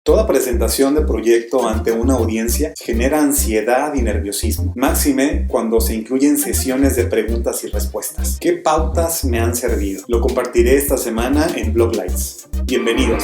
Toda presentación de proyecto ante una audiencia genera ansiedad y nerviosismo, máxime cuando se incluyen sesiones de preguntas y respuestas. ¿Qué pautas me han servido? Lo compartiré esta semana en Bloglights. Bienvenidos.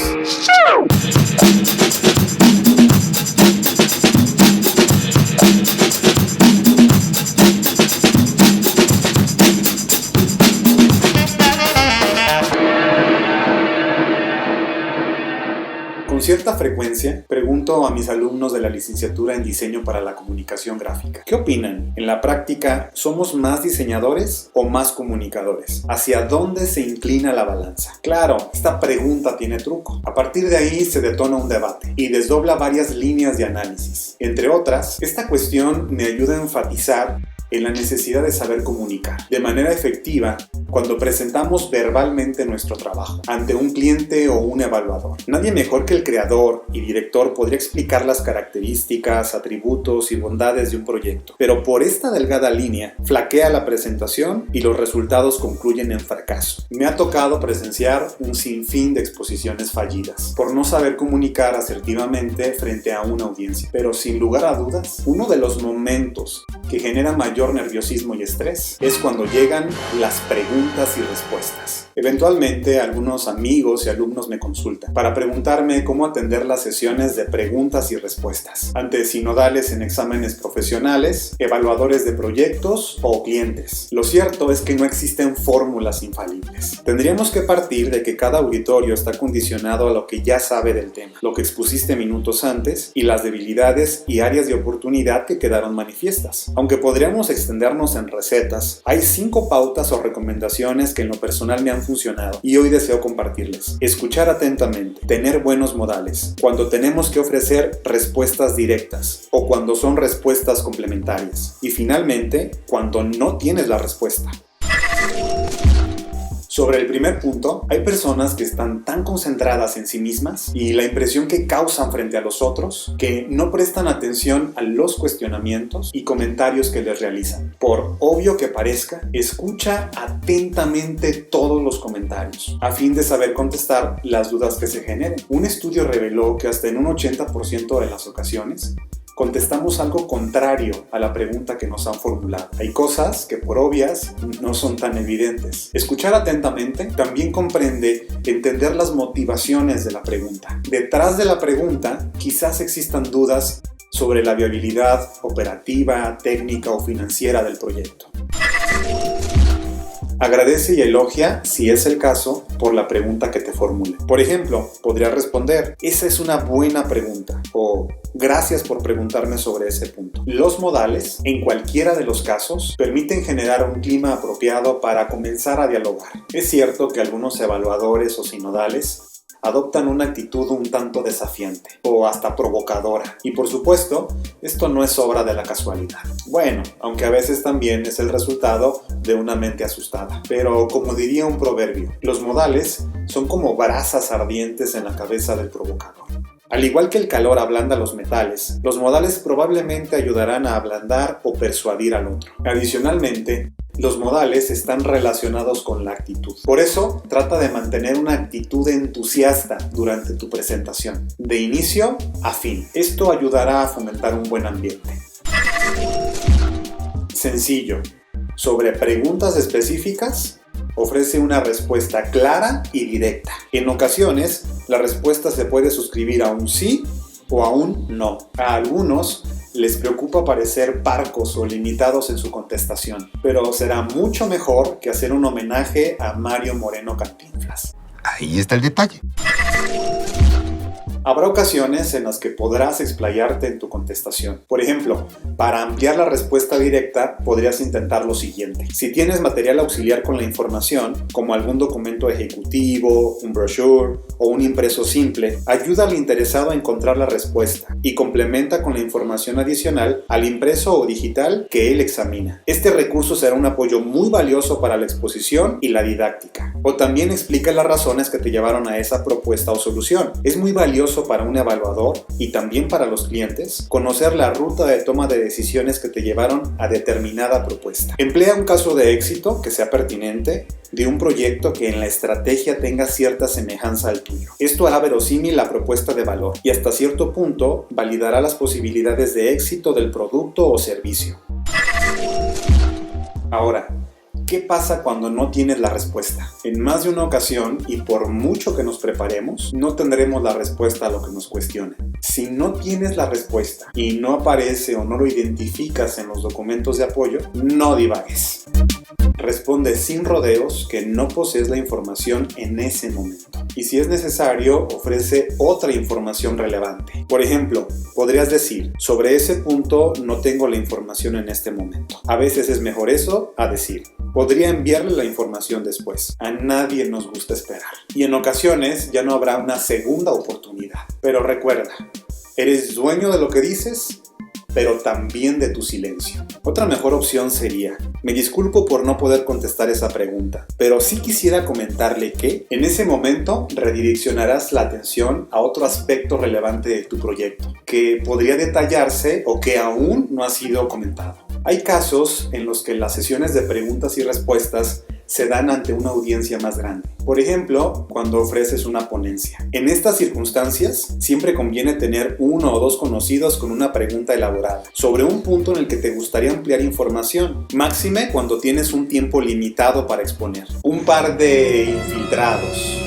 Con cierta frecuencia, pregunto a mis alumnos de la licenciatura en Diseño para la Comunicación Gráfica: ¿qué opinan? En la práctica, ¿somos más diseñadores o más comunicadores? ¿Hacia dónde se inclina la balanza? Claro, esta pregunta tiene truco. A partir de ahí se detona un debate y desdobla varias líneas de análisis. Entre otras, esta cuestión me ayuda a enfatizar en la necesidad de saber comunicar de manera efectiva cuando presentamos verbalmente nuestro trabajo ante un cliente o un evaluador. Nadie mejor que el creador y director podría explicar las características, atributos y bondades de un proyecto, pero por esta delgada línea flaquea la presentación y los resultados concluyen en fracaso. Me ha tocado presenciar un sinfín de exposiciones fallidas por no saber comunicar asertivamente frente a una audiencia, pero sin lugar a dudas, uno de los momentos que genera mayor nerviosismo y estrés es cuando llegan las preguntas y respuestas. Eventualmente, algunos amigos y alumnos me consultan para preguntarme cómo atender las sesiones de preguntas y respuestas ante sinodales en exámenes profesionales, evaluadores de proyectos o clientes. Lo cierto es que no existen fórmulas infalibles. Tendríamos que partir de que cada auditorio está condicionado a lo que ya sabe del tema, lo que expusiste minutos antes y las debilidades y áreas de oportunidad que quedaron manifiestas. Aunque podríamos extendernos en recetas, hay 5 pautas o recomendaciones que en lo personal me han funcionado y hoy deseo compartirles. Escuchar atentamente, tener buenos modales, cuando tenemos que ofrecer respuestas directas o cuando son respuestas complementarias, y finalmente, cuando no tienes la respuesta. Sobre el primer punto, hay personas que están tan concentradas en sí mismas y la impresión que causan frente a los otros que no prestan atención a los cuestionamientos y comentarios que les realizan. Por obvio que parezca, escucha atentamente todos los comentarios a fin de saber contestar las dudas que se generen. Un estudio reveló que hasta en un 80% de las ocasiones contestamos algo contrario a la pregunta que nos han formulado. Hay cosas que por obvias no son tan evidentes. Escuchar atentamente también comprende entender las motivaciones de la pregunta. Detrás de la pregunta quizás existan dudas sobre la viabilidad operativa, técnica o financiera del proyecto. Agradece y elogia, si es el caso, por la pregunta que te formule. Por ejemplo, podría responder: esa es una buena pregunta, o gracias por preguntarme sobre ese punto. Los modales, en cualquiera de los casos, permiten generar un clima apropiado para comenzar a dialogar. Es cierto que algunos evaluadores o sinodales adoptan una actitud un tanto desafiante o hasta provocadora. Y por supuesto, esto no es obra de la casualidad. Bueno, aunque a veces también es el resultado de una mente asustada. Pero como diría un proverbio, los modales son como brasas ardientes en la cabeza del provocador. Al igual que el calor ablanda los metales, los modales probablemente ayudarán a ablandar o persuadir al otro. Adicionalmente, los modales están relacionados con la actitud. Por eso, trata de mantener una actitud entusiasta durante tu presentación, de inicio a fin. Esto ayudará a fomentar un buen ambiente. Sencillo. Sobre preguntas específicas, ofrece una respuesta clara y directa. En ocasiones, la respuesta se puede suscribir a un sí o a un no. A algunos les preocupa parecer parcos o limitados en su contestación, pero será mucho mejor que hacer un homenaje a Mario Moreno Cantinflas. Ahí está el detalle. Habrá ocasiones en las que podrás explayarte en tu contestación. Por ejemplo, para ampliar la respuesta directa, podrías intentar lo siguiente. Si tienes material auxiliar con la información, como algún documento ejecutivo, un brochure o un impreso simple, ayuda al interesado a encontrar la respuesta y complementa con la información adicional al impreso o digital que él examina. Este recurso será un apoyo muy valioso para la exposición y la didáctica. O también explica las razones que te llevaron a esa propuesta o solución. Es muy valioso valioso para un evaluador y también para los clientes conocer la ruta de toma de decisiones que te llevaron a determinada propuesta. Emplea un caso de éxito que sea pertinente de un proyecto que en la estrategia tenga cierta semejanza al tuyo. Esto hará verosímil la propuesta de valor y hasta cierto punto validará las posibilidades de éxito del producto o servicio. Ahora, ¿qué pasa cuando no tienes la respuesta? En más de una ocasión, y por mucho que nos preparemos, no tendremos la respuesta a lo que nos cuestionen. Si no tienes la respuesta y no aparece o no lo identificas en los documentos de apoyo, no divagues. Responde sin rodeos que no posees la información en ese momento. Y si es necesario, ofrece otra información relevante. Por ejemplo, podrías decir, sobre ese punto no tengo la información en este momento. A veces es mejor eso a decir, podría enviarle la información después. A nadie nos gusta esperar. Y en ocasiones ya no habrá una segunda oportunidad. Pero recuerda, eres dueño de lo que dices, pero también de tu silencio. Otra mejor opción sería, me disculpo por no poder contestar esa pregunta, pero sí quisiera comentarle que en ese momento redireccionarás la atención a otro aspecto relevante de tu proyecto, que podría detallarse o que aún no ha sido comentado. Hay casos en los que las sesiones de preguntas y respuestas se dan ante una audiencia más grande. Por ejemplo, cuando ofreces una ponencia. En estas circunstancias, siempre conviene tener uno o dos conocidos con una pregunta elaborada sobre un punto en el que te gustaría ampliar información. Máxime cuando tienes un tiempo limitado para exponer. Un par de infiltrados.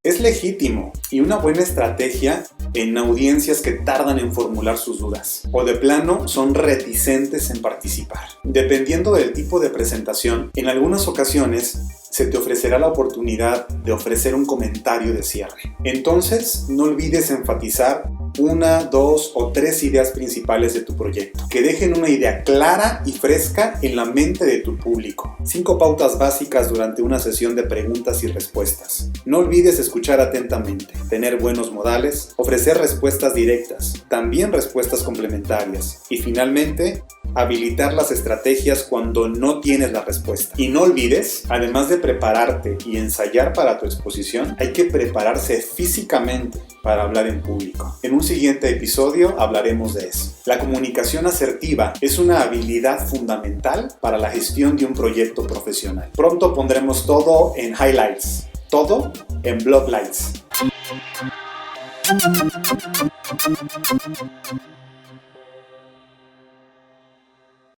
Es legítimo y una buena estrategia en audiencias que tardan en formular sus dudas o de plano son reticentes en participar. Dependiendo del tipo de presentación, en algunas ocasiones se te ofrecerá la oportunidad de ofrecer un comentario de cierre. Entonces, no olvides enfatizar una, dos o tres ideas principales de tu proyecto, que dejen una idea clara y fresca en la mente de tu público. 5 pautas básicas durante una sesión de preguntas y respuestas. No olvides escuchar atentamente, tener buenos modales, ofrecer respuestas directas, también respuestas complementarias y finalmente, habilitar las estrategias cuando no tienes la respuesta. Y no olvides, además de prepararte y ensayar para tu exposición, hay que prepararse físicamente para hablar en público. En un siguiente episodio hablaremos de eso. La comunicación asertiva es una habilidad fundamental para la gestión de un proyecto profesional. Pronto pondremos todo en highlights, todo en blocklights.